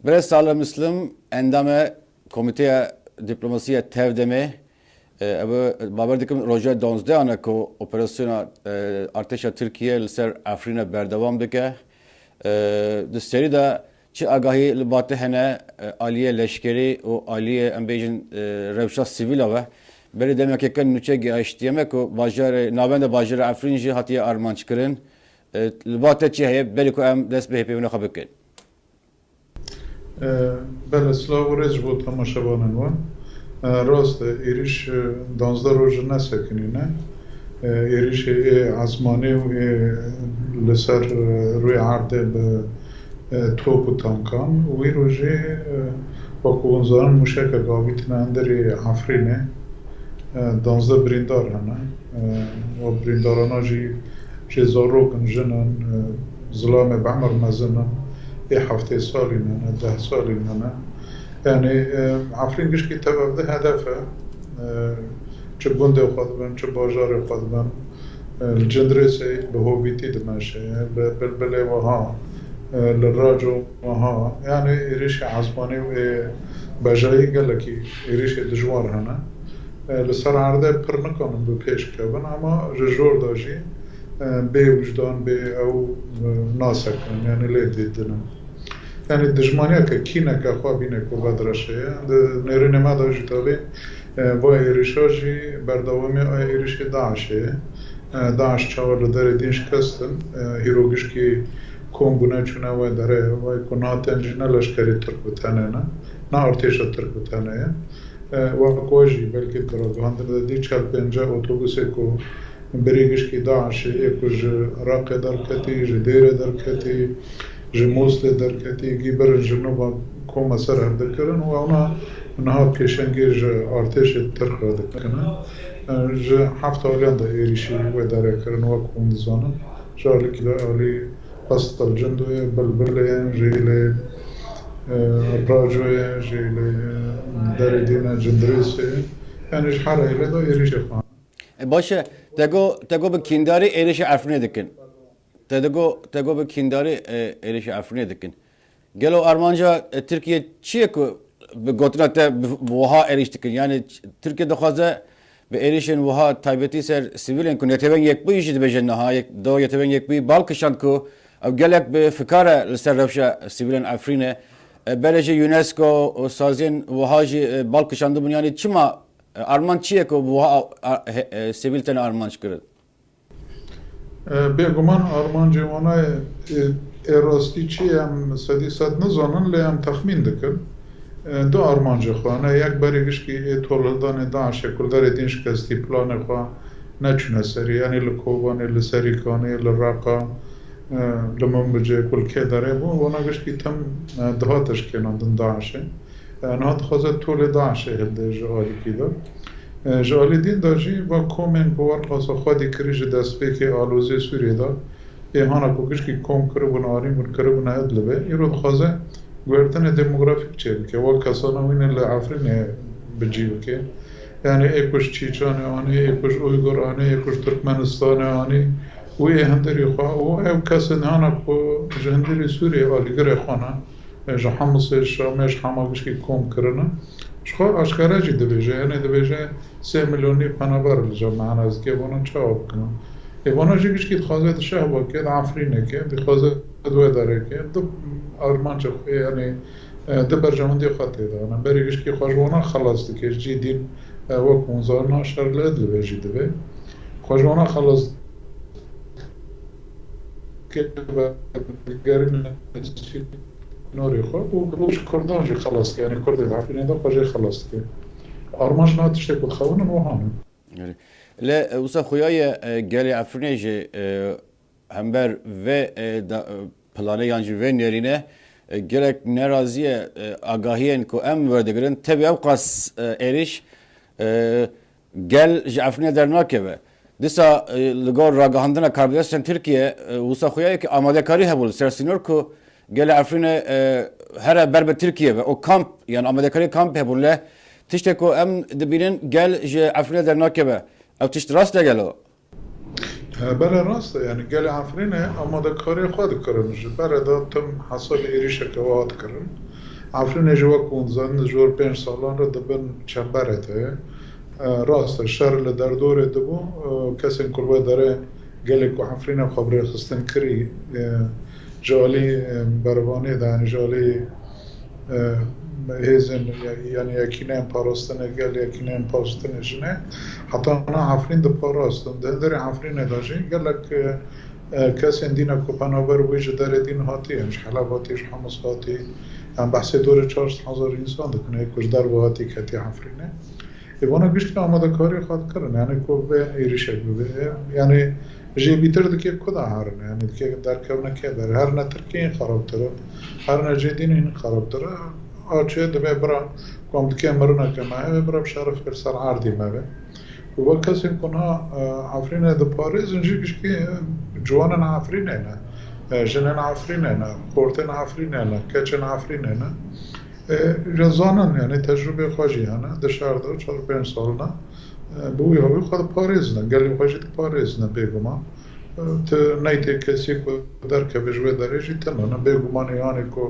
برای سال مسلم اندام کمیته دیپلماسی تهدمه باور دکم روزای 12 آنها که اپراسیون ارتش ترکیه لسر افرین بردوام دکه دستری دا چه آگاهی لباته هنه عالیه لشکری و عالیه امبیجن روشا سیویل و بری دمی که کن نوچه گیاشتیمه که باجر ناوند باجر افرین جی هاتیه آرمانچ کرن لباته چه هی بری که ام دست به هپی ونخواه بکن بله سلاو ریز بود تماشاوانن و راست ایریش 12 روز نسکنینه ایریش آزمانی و لسر روی عرضه به توپ و تانکان و این روزی با کوونزان موشک گاویتن اندری افرینه 12 بریندار هنه و برینداران جی زاروکن جنن ظلام بعمر مزنن 7 سالی نه 10 سالی نه یعنی افرین گشکی تبعده هدفه چه گنده خود بن چه بازار خود بن الجندرسي بهوبيتي دمشق بالبلبلة وها للراجو وها يعني إيريش عزباني بجاي قال لك إيريش دجوار هنا لسر عرضه برنكان بپیش کردن اما جور داشتی به وجدان به او ناسکن یعنی لیدیدن یعنی دشمنی که کینه که خوابینه که بدرشه نرینه ما داشتی تالی و ایریشاجی برداومی ایریش داعشه داعش چهار در دینش کستن هیروگش که کنگونه چونه و داره و کناتن جنه لشکری ترک بتنه نه ارتش ترک بتنه و کوجی بلکه پروپاگاندا دی چال پنجا اتوبوسه کو بریگش کی داعش یکوج عراق درکتی جدیر درکتی جموسل درکتی گیبر جنوب کوم سر دکرن و اونا نها پیشنگیر ارتش ترک را دکنه ج هفت آلیان دا ایریشی و داره کرن و کوندزانه جالی که داری پست الجندوی بلبله جیلی راجوی جیلی داره دینه جندریسی یعنی حره ایلی دا ایریشی خواهن باشه تگو به کینداری ایریش افرینه دکن تگو به کینداری ایریش افرینه دکن گلو ارمانجا ترکیه چیه که به گوتنا تا وها ایریش دکن یعنی ترکیه دخوازه به ایریشن وها تایبتی سر سیویلین کن یتبن یک بیشی دبیجن نها دو یتبن یک بی بالکشان کو او گلک به فکاره لسر روشا سیویلین افرینه برای یونسکو و سازین وهاجی بالکشان دو یعنی چما آرمان چیه که وها سیویل تن آرمانش کرد بگمان آرمان جوانای راستی چی هم صدی صد نزانن لی هم تخمین دکن دو آرمان جخوانه یک بریگش که تولدان داعش کلدر دینش کستی پلان خواه نچونه سری یعنی لکوبانه لسریکانه لراقا لمنبجه کل که داره بو ونگش که تم دهاتش کنندن داعشه نهات خوزه طول داعشه هلده جوالی که دار جوالی دین داشتی و کومن بوار خاصا خودی کریج دست که آلوزه سوریه دار هانا کوکش که کوم کربون آرین بون کربون ادلبه ایرود خوزه گوردن دموگرافیک چیه که و کسانه وینه لعفرینه بجیو که یعنی ایکوش چیچانه آنی ایکوش اویگور آنی ایکوش ترکمنستانه آنی و هندری خواه و او کسی نهانا که هندری سوریه آلیگر خوانه جا حمص شامش حماقش که کوم کرنه شخواه اشکاره جی دبیجه یعنی دبیجه 3 میلیونی پنابر لجا معنی از که بانن چاوب کنن ایوانا جیگش که خوازه شه با که عفرینه که خوازه دوه داره که دو آرمان چه خواه یعنی دو برجامندی خواهده دارن بریگش که خوشوانا خلاص دکه جی دین وقت منظارنا شر لدل بیجی دبه خوشوانا خلاص که بگرین نوری خواه و روش کردان جی خلاص که یعنی کرده عفرینه دا خواه جی خلاص که آرمانش ناتشته کد خوانن و هانن لا وصل خویای گلی افرینه همبر و پلانه یانجی و نرینه گلک نرازیه آگاهیان که ام وردگرن تبی اوقاس ایریش گل جعفرینه در ناکه دیسا لگور راگاهندن کاربیدستان ترکیه وصل خویای که آماده کاری هبول سرسینور که گل افرینه هر بر به ترکیه و کامپ یعنی آماده کاری کامپ هبول تشته که ام دبیرن گل جعفرینه در ناکه او تشت راست گلو بله راسته یعنی گل عفرینه آماده کاری خود کرنش بله دادم حساب ایریش که واد کرن عفرینه جوا کنزن جور 5 سالان رو دبن چنبرته راسته شر لدردور دبو کسی کلوه داره گلی که عفرینه خبری خستن کری جالی بروانی دانی جالی هزن یعنی یکینه پاراستنه گل یکینه پاراستنه جنه حتی انا عفرین ده پاراستن ده در عفرین داشتی گلک کسی دینا که پنابر ویج در دین هاتی همش حلب هاتیش حمص هاتی هم بحث دور 4,000 انسان دکنه کش در و هاتی کتی عفرینه ایوانا گشت که آماده کاری خواهد کرن یعنی که به ایریشه ببه یعنی جی بیتر دکی کدا هرنه یعنی دکی در کونه که در هر نه ترکی این خراب تره هر نه جدین این خراب تره آچه دبی برا کم دکی مرونه که ماه برا بشرف کر سر عردی ماه و کسی کنها عفرینه ده پاریز انجی کش که جوانن عفرینه نه جنن عفرینه نه خورتن عفرینه نه کچن عفرینه نه جزانن یعنی تجربه خواجی هنه ده شهرده 4-5 سال نه بوی هاوی خود پاریز نه گلی خواجی ده پاریز نه بگوما نیتی کسی که در که بجوه درجی تنه نه بگومان یعنی که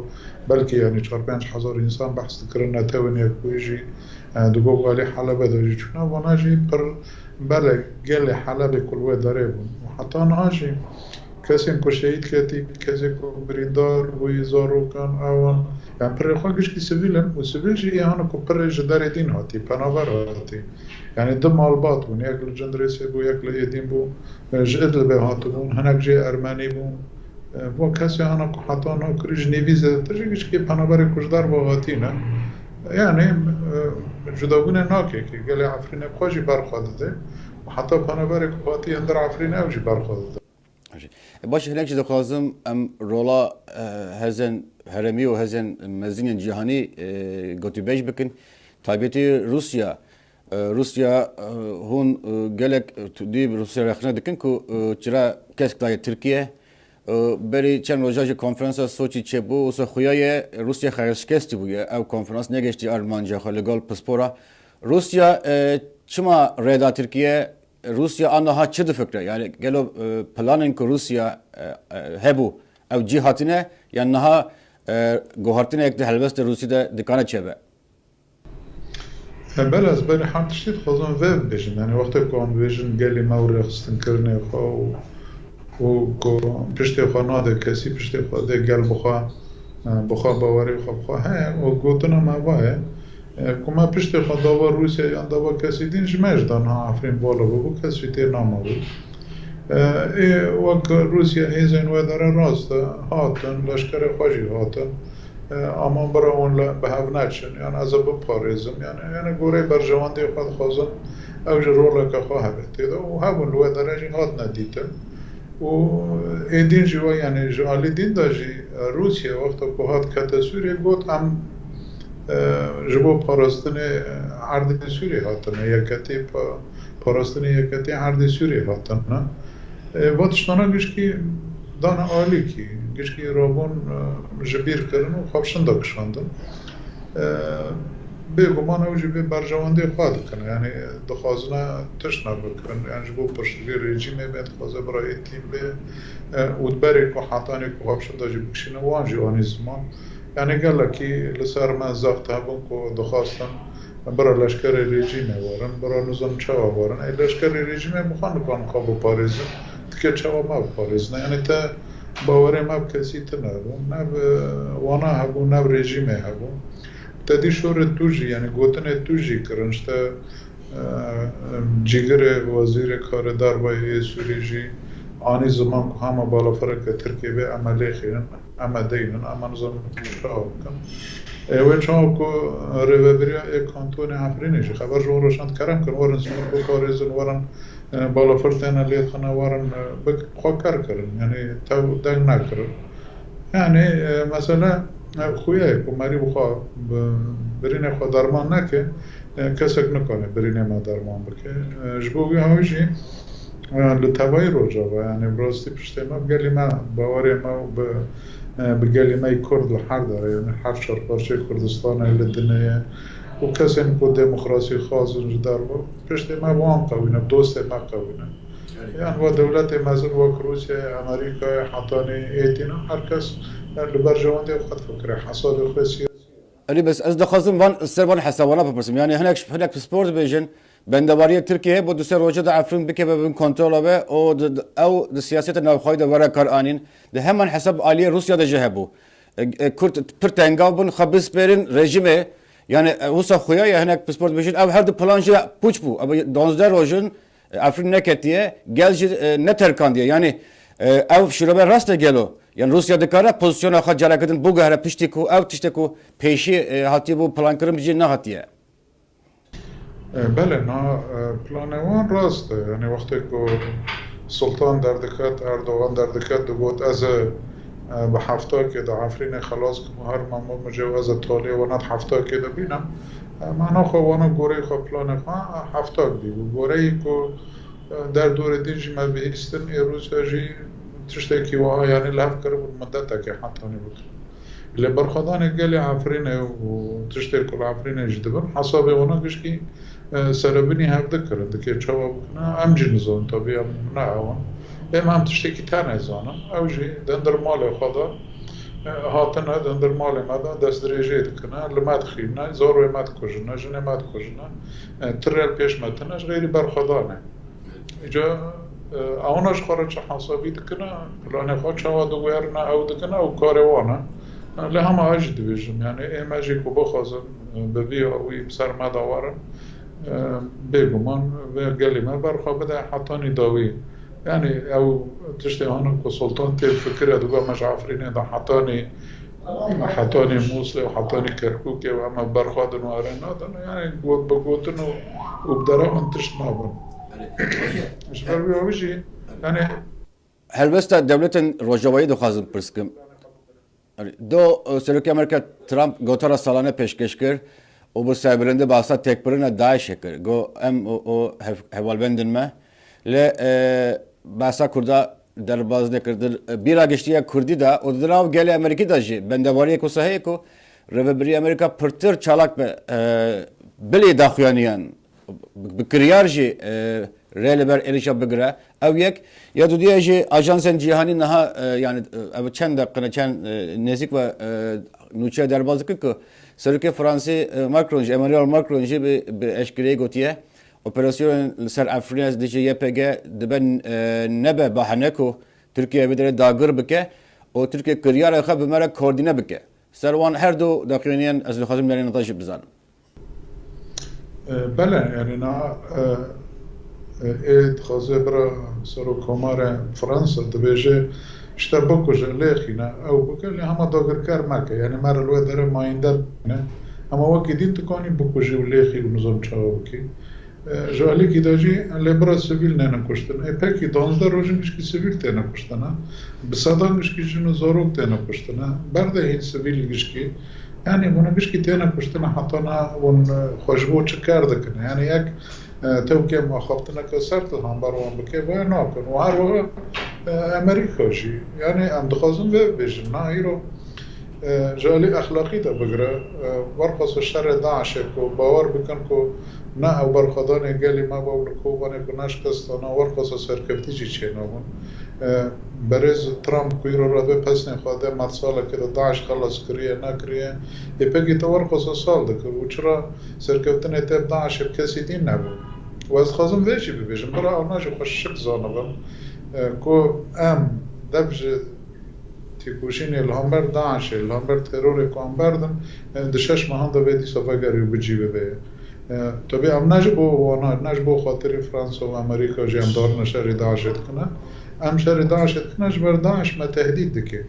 بلکه یعنی 4-5 هزار انسان بحث کرن نتوانی اکویجی دو گالی حلبه داری چونه وانا جی پر بله گلی حلبه کلوه داره بون حتی آنها جی کسی که شهید کتی کسی که بریندار بوی زارو کن آوان یعنی پر خواهش که سویلن و سویل جی ایهانو که پر جدار دین هاتی پناور هاتی یعنی دو مالبات بون یک لجندرسی بو یک لیدین بو جدل به هاتو بون هنک جی ارمنی بون و کسی هانا که حتی آنها کریج نیویزه تجیگش که پناور کشدار با هاتی نه یعنی جداگونه ناکه که گل عفرینه خواهی برخواده ده و حتی پناور هاتی اندر عفرینه اوجی برخواده ده باشه هناك چیز خواستم ام رولا هزن هرمی و هزن مزین جهانی گوتی بیش بکن تایبتی روسیا هون گلک دی روسیا رخنه دکن که چرا کسک دای ترکیه بری چند روزاج کنفرانس سوچی چه بو و خویای روسیا خرشکستی بوده او کنفرانس نگشتی آلمانجا خالگال پسپورا روسیا چما ردا ترکیه روسیا آنها چه فکره یعنی گلو پلانن که روسیا هبو او جهاتینه یا نها گوهرتینه یک هلبست روسیا دکانه چه به بله از بری هم تشتید خوزن ویب بیشن یعنی وقتی که آن بیشن گلی موری خستن کرنه خواه و پشتی خواه ناده کسی پشتی خواه ده گل بخواه باوری خواه ها و گوتنا مواه کما پشت خود داوا روسیه یا داوا کسی دین جمعش دانها عفرین بالا بگو کسی تیر نامه بود وقت روسیه هیزن و داره راست هاتن لشکر خواجی هاتن اما برای اون به هف نچن یعنی از اب پاریزم یعنی گوره برجواندی خود خوزن اوج رولا که خواه بیتید و همون لوه درجی هات ندیتن و ایدین جوا یعنی جالی دین داجی روسیه وقت که هات کت سوریه گوت هم جبو پاراستن عرض سوری هاتن یکتی پاراستن یکتی عرض سوری هاتن واتشتانا گشکی دان عالی کی گشکی رابون جبیر کردن و خوابشن دکشاندن به گمان اوجی به برجواندی خواهد کنه یعنی دخوازنه تشنه بکن یعنی جبو پشتوی رژیمه بید خوازه برای تیم به اودبری که حتانی که خوابشن داجی بکشینه وانجی آنی زمان یعنی گله کی لسر من زخت هبون که دخواستن برای لشکر رژیمه وارن برای نظام چوا وارن ای لشکر رژیمه بخوان بکن خواب پاریزن دیگه چوا ما پاریزن یعنی تا باوره ما کسی تا نبون نب وانا هبون نب رژیمه هبون تا دی شور توجی یعنی گوتن توجی کرنش تا جیگر وزیر کاردار بای سوریجی آنی زمان که همه بالا فرق ترکیه به عملی خیرن اما دینن اما نظام شاو کن و چون که روبریا یک کانتون عفرینیش خبر جو روشن کرم کن ورن زمان کو پاریزن ورن بالا فرتن لیت خنا ورن بخوا کار کردن یعنی تو دنگ نکردن یعنی مثلا خویه که مری بخوا برین خوا درمان نکه کسک نکنه برین ما درمان بکه جبوی هایشی لطوای روجا و یعنی براستی پشته ما بگلی ما باوری ما بگلی ما کرد لحر داره یعنی هر شهر پارچه کردستان ایلدنه و کسی که دموکراسی خاص دار با پشته ما وان قوینه دوست ما قوینه يعني ودولة مثل روسيا أمريكا حطاني إيتنا هركس لبرجوان دي وقت فكرة حصاد خسية أنا بس أصدق خاصم فان سربان حسابنا بپرسم يعني هناك سپورت بیشن بندواری ترکیه بود دوسر روزه دا عفرین بکه و بین کنترل به او د سیاست نوخوای دا ورا کار آنین ده همان حساب عالی روسیا دا جهبو کرد پر تنگاو بن خبز برین رژیمه yani Rusa خویا ya هناك سپورت بیشن او هر دو پلانجی پوچ بو اب 12 روزن عفرین نکتیه گلج نترکان دیه yani او شروع راست گلو yani Rusya dikara pozisyon akha jalakadın bu gahra piştiku ev tiştiku peşi hati bu plan kırım bici ne hatiye بله نه پلانوان راسته یعنی وقتی که سلطان در دکت اردوغان در دکت دوگوت از به هفته که در عفرین خلاص که هر ممنون مجوز تالی وانت هفته که در بینم معنا خو وانا گوره خو پلان خو هفته دی گوره ای که در دور دینجی ما بهیستن ای روز جی تشته کی وها یعنی لحظه کرد مدت که حتی نبود لبرخدان گلی عفرینه و تشته کل عفرینه جدبن حساب اونا کشکی سربنی هفته کرد که چهوا بکنه ام جنزون طبیعی نه اون هم تشته کی تنه زانم اوجی دندر مال خدا هاتنه دندر مال ماده دست درجه دکنه لمات خیمنه زور و مات کجنه جنه مات کجنه ترل پیش متنه غیری برخدانه اینجا اوناش خارج حسابی دکنه پلان خود چهوا دوگرنه او دکنه او کاروانه لهم أجد بيجم يعني إيه ماجي كوبا خازن ببيع وي بسر ما دوارن بيجومان وقالي ما برخا بدأ حطاني داوي يعني أو تشتي هون كسلطان تيل فكرة دوبا مش عارفين إذا حطاني موصل وحطاني كركوكي وأما برخا دنوارن هذا يعني قوت بقوتن وبدرا من تشنابن مش بربي وجي يعني هل بس دولة روجوایی دو خازن پرسکم دو سرکی امریکا ترامپ گوتارا سالانه پیشکش کرد و با سربرنده باسا تکبرنا داعش کرد گو ام او هوالبندن ما ل باسا کردا در باز نکرد بیرا گشتیا کردی دا و دراو گلی امریکی دا جی بندواری کو صحیح کو رهبری امریکا پرتر چالاک به بلی داخوانیان بکریار جی رهبر ایرشا بگره او یک یا دو دیگه جی آژانسن جهانی نه yani چند دقیقه چند نزدیک و نوچه در بازی که سرکی فرانسه ماکرون امانوئل ماکرون جی به اشکری گوییه اپراسیون سر افریقا از دیگه YPG دبن نبه بحنه کو ترکیه بدره داغر بکه و ترکیه کریار خب بمره کوردینه بکه سروان هر دو داخلینیان از لخازم دارین نتایج بزنن بله يعني نا ايد خازه برا سرو كومار فرنسا دبيجي اشتبكو جليخينا او بكل هما دوغر كار ماكا يعني مار الوه در مايندر اما وكي دين تكوني بكو جليخي ونظام چاوكي جالي كي داجي لبرا سيفيل نانا كشتن اي پاكي 12 روزن مشكي سيفيل تانا كشتنا بصدا مشكي جنو زاروك تانا كشتنا برده هين سيفيل مشكي يعني هنا مشكي تانا كشتنا حطنا ون خوشبو چكار دكنا يعني يك توكي ما خفتنا كسرت هم بروان بكي ويناكن وهر وقت امريكا جي يعني ام دخازن بيجن نا هيرو جالي اخلاقي دا بقرا ورقص الشر داعش كو باور بكن كو نا او برخدان قالي ما بقولكو وانا كناش كستانا ورقص سركفتي جي چيناون برز ترامپ كويرو رده پسن خواده مرساله كده داعش خلص كريه نا كريه يبقى تورقص سال دكر وچرا سركفتن اتب داعش بكسي دين نبو واز خازم ويجي ببيجن برا اونا جو خشك زانبن كو ام دبج تيكوشيني الهامبر داعش الهامبر تيروري كوامبردن دشش مهان دا بيدي سفاقري وبجي ببيه طبعا ام نجبو وانا نجبو خاطر فرنسا وامريكا جي ام دارنا شري داعش اتكنا ام شري داعش اتكنا جبر داعش ما تهديد دكي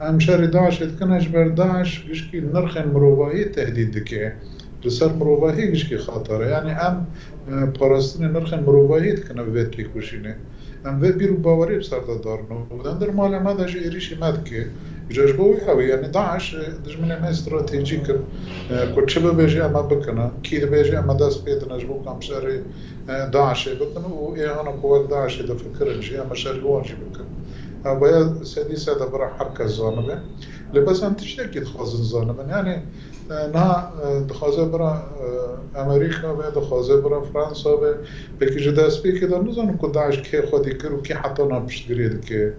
ام شري داعش اتكنا جبر داعش بشكي نرخن مروباهي تهديد دكي لسر مروباهي بشكي خاطر يعني ام پاراستن نرخن مروباهي اتكنا بيتلي كوشيني ام في بيرو باوري بسر دارنا ودندر مال ما دا جي إريشي مادكي جاجبوي قوي يعني داعش دجمن ما استراتيجيك كنت شبه بيجي اما بكنا كي بيجي اما داس بيت نجبو كم شاري داعش بكنا وانا قوات داعش دا فكر جي اما شاري واجي بكنا باید سدی ساده برای حرکت زانبه لباس هم تشتکی تخوازن زانبه یعنی نه دخوازه برای امریکا به دخوازه برای فرانسا به بکی دست بی که در نزانم که داعش که خودی کرد که حتی نپشتگرید که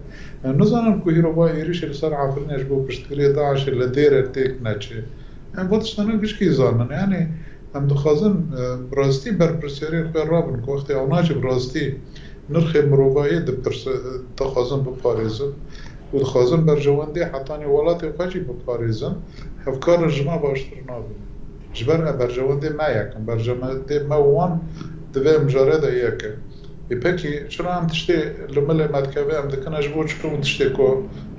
نزانم که هیرو با ایریش لسر عفرینش با پشتگرید داعش لدیر تیک نچه وقتش تنها کشکی زانن یعنی هم دخوازن براستی برپرسیاری خوی رابن که وقتی اوناج براستی نرخ مروبایی دخوازن بپاریزن و دخوازن برجوانده حتی نیوالات خوشی بپاریزن هفکار جمع باشتر نابن جبر برجوانده ما یکن برجوانده ما وان دوی مجارده یکن پکی چرا هم تشتی لمله مدکوه هم دکن اجبور چکون تشتی که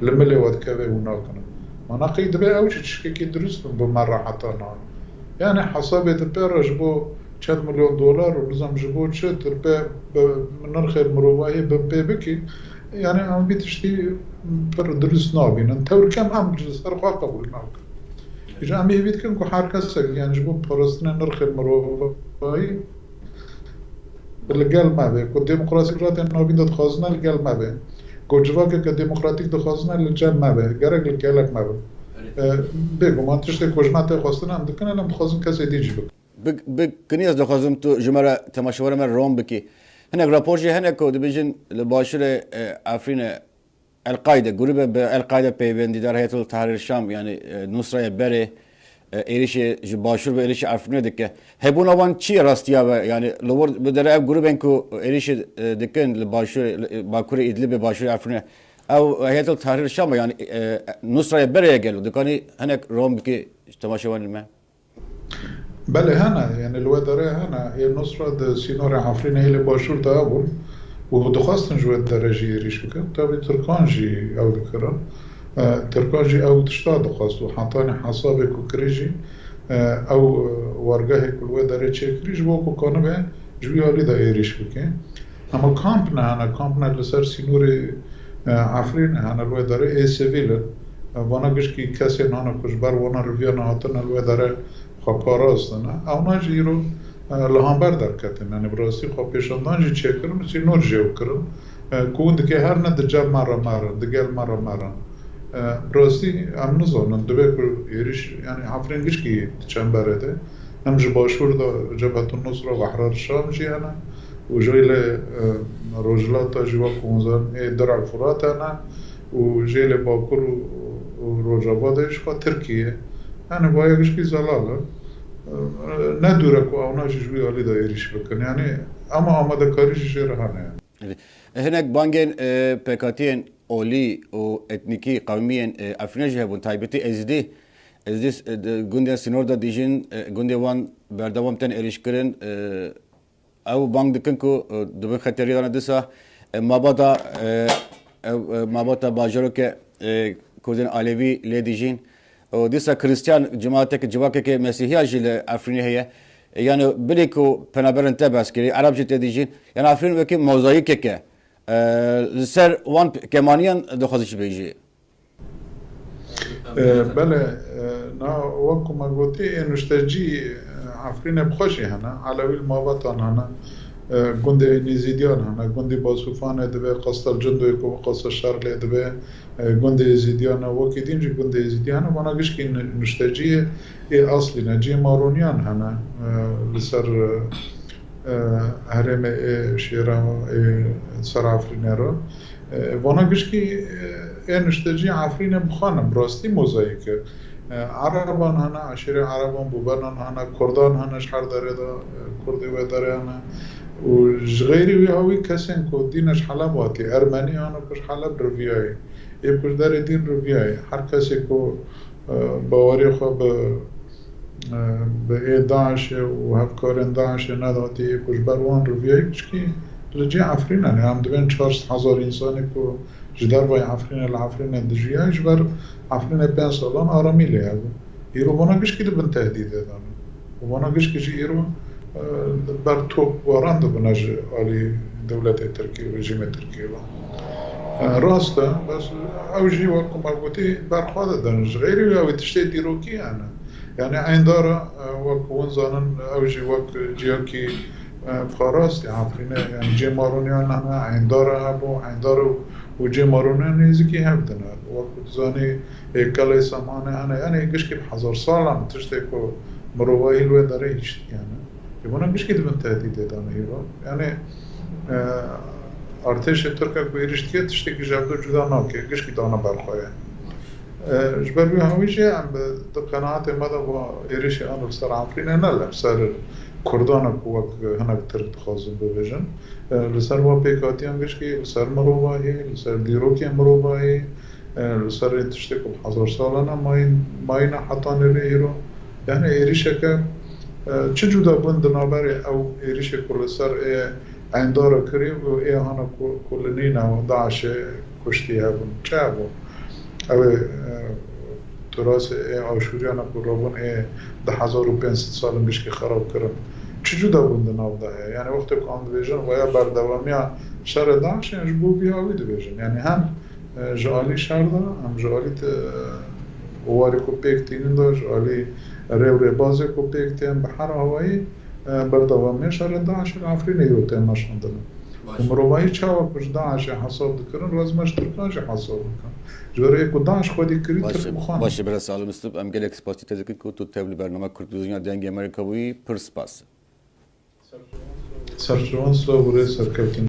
لمله ودکوه و ناکنه مانا قی دوی اوچه چشکی که درست بو مره حتی نان یعنی حسابه دوی رجبو چند میلیون دلار و نظام جبو چه تربه نرخ مروایی بکی یعنی هم بیتشتی پر درست نابینن تور کم هم جلسر خواه قبول ناکن ایجا هم بیت کن که هر کس یعنی جبو پرستن نرخ مروایی لگل مبه که دموکراسی رات نابین داد خوازنه لگل مبه که جواکه که دموکراتیک داد خوازنه لجم مبه گرگ لگلک مبه بگو من تشتی کجمت خواستنه هم دکنه هم خوازن کسی دیجی بکن بکنی از دخوازم تو جمره تماشاور من روم بکی هنگ راپورجی هنگ که دبیجن لباشر افرین القاعده گروه به القاعده پیوندی در هیئت التحریر شام یعنی نصره بره ایریش باشور به ایریش افرین دکه هبون آوان چی راستیه و یعنی لور بدره اب گروه بینکو ایریش دکن لباشر باکور ادلب باشور افرین او هیئت التحریر شام یعنی نصره بره گلو دکانی هنگ روم بکی تماشاور من بله هنا يعني الودره هنا هي النصرة سينور عفرين هي اللي باشور تابون ودخواستن جو الدرجة يريش بكم تابي تركانجي أو ذكرى تركانجي أو تشتا دخواستو حطاني حسابك وكريجي أو ورقه كل ودره تشكريج بوكو كانوا جوي علي دا يريش بكم أما كامبنا لسر سينور عفرين هنا الودره إيه سيفيل وانا قشكي كاسي نانا كشبر وانا رفيانا هاتنا الودره خاکاراست نه اونا جیرو لهانبر در کتن یعنی براستی خب پیشاندان جی چه کرم سی نور جیو کرم کون دکه هر نه دجاب مرا دگل مرا براستی ام نزانن دوبه که ایریش یعنی حفرینگیش کی چنبره ده هم جباشور دا جبهت النصر و احرار الشام جی انا و جیل رجلات جوا کونزان درع الفرات انا و جیل باکر و روجابادش خوا ترکیه يعني بايقش كي زلاله ندوره كو اونا جوي علي دايريش بكن يعني اما ده كاريش جيرهانه يعني هناك بانجين بكاتين اولي او اتنيكي قوميين افرينجه بون تايبتي ازدي گوندي سينور دا ديجين گوندي وان بردوام تن اريش كرن او بانگ دكن كو دبن خطري دانا دسا ماباتا باجرو كه كودن علوي لي ديجين و دیسا کریستیان جماعت که جواکه که مسیحی اجل افرینی هیه یعنی بلی کو پنابرن تباس کری عرب جت دیجین یعنی افرین وکی موزاییک که لسر وان کمانیان دخوازش بیجی بله نا وکو ما گوتی انشتاجی افرین بخوشی هنه علوی المابطان هنه گنده نیزیدیان هنه گنده باسوفان دبه قصد الجندو یکو قصد الشر دبه گنده یزیدیان وکی دینجی گنده یزیدیان وانا گش که نشتاجی اصلی نجی مارونیان هنه لسر هرم شیرا سر عفرینه رو وانا گش که نشتاجی عفرینه بخانم راستی موزاییک عربان هنه عشیر عربان بوبران هنه کردان هنه شهر داره دا کردی و داره هنه و غیری وی هاوی کسین که دینش حلب واتی ارمنی هنه کش حلب رویایی یه کش داره دین رویایی هر کسی که باوری خواه به داعش و هفکارن داعش نداتی یه کش بروان رویایی کشکی لجی عفرین هنه هم دوین 400,000 انسانی که جدار وای عفرین دجیه جبر عفرین 5 سالان آرامی لیه ایرو وانا کشکی دبن تهدیده دانه وانا کشکی جی ایرو بر توپ واران دبنج آلی دولت ترکیه و رژیم ترکیه راسته بس اوجی وکم الگوتی برخواد دانش غیری و تشتی دیروکی هنه یعنی این داره وکون زانن اوجی وک جیاکی خاراستی عفرینه یعنی جی مارونیان هنه این داره هبو این داره وجي مارونه نيزكي هبدنا وقت زاني كلا سمانه انا يعني قشكي بحزر صالم تشتكو مروائي الوي داري يعني يبونا قشكي دبن تهديد دانا يرو يعني ارتش تركك بيرشتكي تشتكي جابدو جدا ناكي قشكي دانا بالخويا جبر بي هويجي عم بقناعتي ماذا هو إيريشي أنا بسر عفرين أنا لا بسر كردانا كوك هناك ترك خازن بفيجن لسر هو بيكاتيان بيشكي لسر مروباهي لسر ديروكي مروباهي لسر تشتكو بحضر سالنا ماينا حتى نريهيرو يعني إيريشي كا چه جدا بند نابري أو إيريشي كل سر عندارا كريم و هانا كلنينا و داعش كشتيها بن چابو او تراث آشوریان قربان 10,500 سال پیش که خراب کردن چه جدا بوده نبوده یعنی وقتی که آن دیویژن و یا بردوامی شهر داعش یعنی جبو بیاوی دیویژن یعنی هم جالی شهر دا هم جالی واری کو پیکتین دا جالی ری بازی کو پیکتین بحر هوایی بردوامی شهر داعش افرینی رو تماشان دادن مروایی چاوا کش داعش حساب دکرن رزمش ترکاش حساب دکن جوری کو داعش خودی کریت بخوان باشه برای سالم است ام گلک سپاسی تذکر کو تو تبل برنامه کرد دنیا دنگ امریکایی پرسپاس سرچوان سو بره سرکوتین